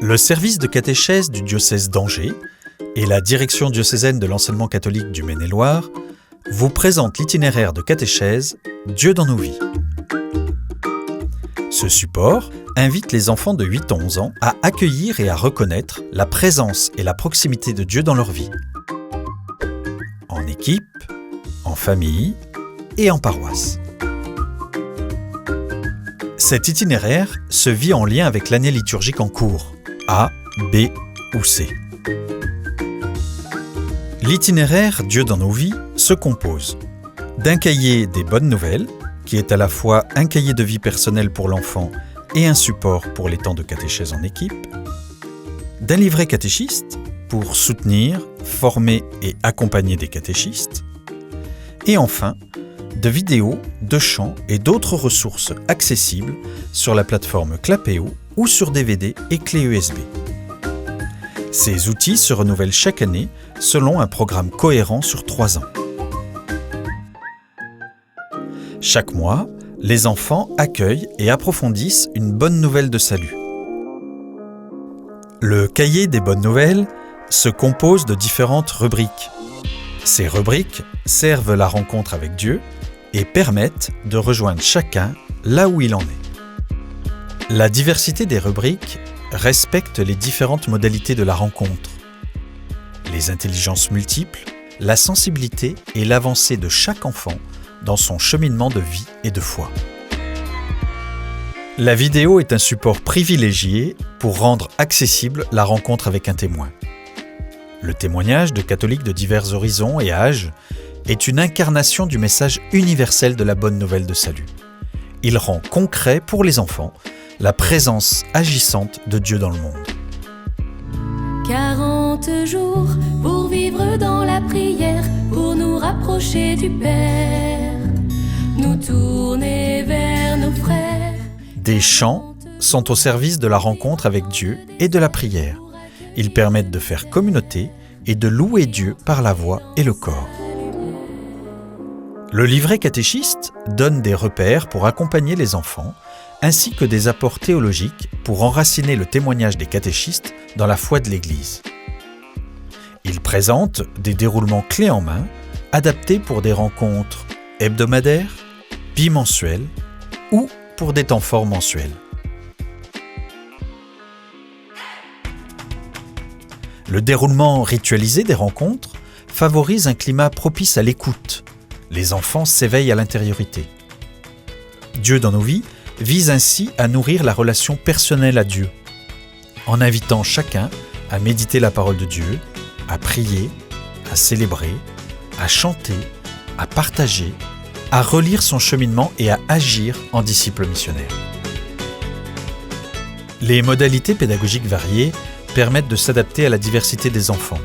Le service de catéchèse du diocèse d'Angers et la direction diocésaine de l'enseignement catholique du Maine-et-Loire vous présentent l'itinéraire de catéchèse Dieu dans nos vies. Ce support invite les enfants de 8 à 11 ans à accueillir et à reconnaître la présence et la proximité de Dieu dans leur vie. En équipe, en famille et en paroisse. Cet itinéraire se vit en lien avec l'année liturgique en cours, A, B ou C. L'itinéraire Dieu dans nos vies se compose d'un cahier des bonnes nouvelles, qui est à la fois un cahier de vie personnel pour l'enfant et un support pour les temps de catéchèse en équipe, d'un livret catéchiste pour soutenir, former et accompagner des catéchistes, et enfin de vidéos, de chants et d'autres ressources accessibles sur la plateforme Clapeo ou sur DVD et clé USB. Ces outils se renouvellent chaque année selon un programme cohérent sur 3 ans. Chaque mois, les enfants accueillent et approfondissent une bonne nouvelle de salut. Le cahier des bonnes nouvelles se compose de différentes rubriques. Ces rubriques servent la rencontre avec Dieu et permettent de rejoindre chacun là où il en est. La diversité des rubriques respecte les différentes modalités de la rencontre. Les intelligences multiples, la sensibilité et l'avancée de chaque enfant dans son cheminement de vie et de foi. La vidéo est un support privilégié pour rendre accessible la rencontre avec un témoin. Le témoignage de catholiques de divers horizons et âges est une incarnation du message universel de la bonne nouvelle de salut. Il rend concret pour les enfants la présence agissante de Dieu dans le monde. 40 jours pour vivre dans la prière, pour nous rapprocher du Père, nous tourner vers nos frères. Des chants sont au service de la rencontre avec Dieu et de la prière. Ils permettent de faire communauté et de louer Dieu par la voix et le corps. Le livret catéchiste donne des repères pour accompagner les enfants, ainsi que des apports théologiques pour enraciner le témoignage des catéchistes dans la foi de l'Église. Il présente des déroulements clés en main, adaptés pour des rencontres hebdomadaires, bimensuelles ou pour des temps forts mensuels. Le déroulement ritualisé des rencontres favorise un climat propice à l'écoute. Les enfants s'éveillent à l'intériorité. Dieu dans nos vies vise ainsi à nourrir la relation personnelle à Dieu, en invitant chacun à méditer la parole de Dieu, à prier, à célébrer, à chanter, à partager, à relire son cheminement et à agir en disciple missionnaire. Les modalités pédagogiques variées permettent de s'adapter à la diversité des enfants.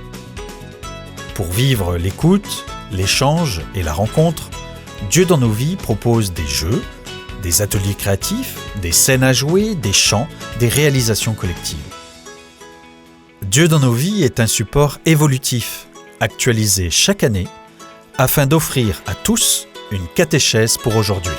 Pour vivre l'écoute, l'échange et la rencontre, Dieu dans nos vies propose des jeux, des ateliers créatifs, des scènes à jouer, des chants, des réalisations collectives. Dieu dans nos vies est un support évolutif, actualisé chaque année, afin d'offrir à tous une catéchèse pour aujourd'hui.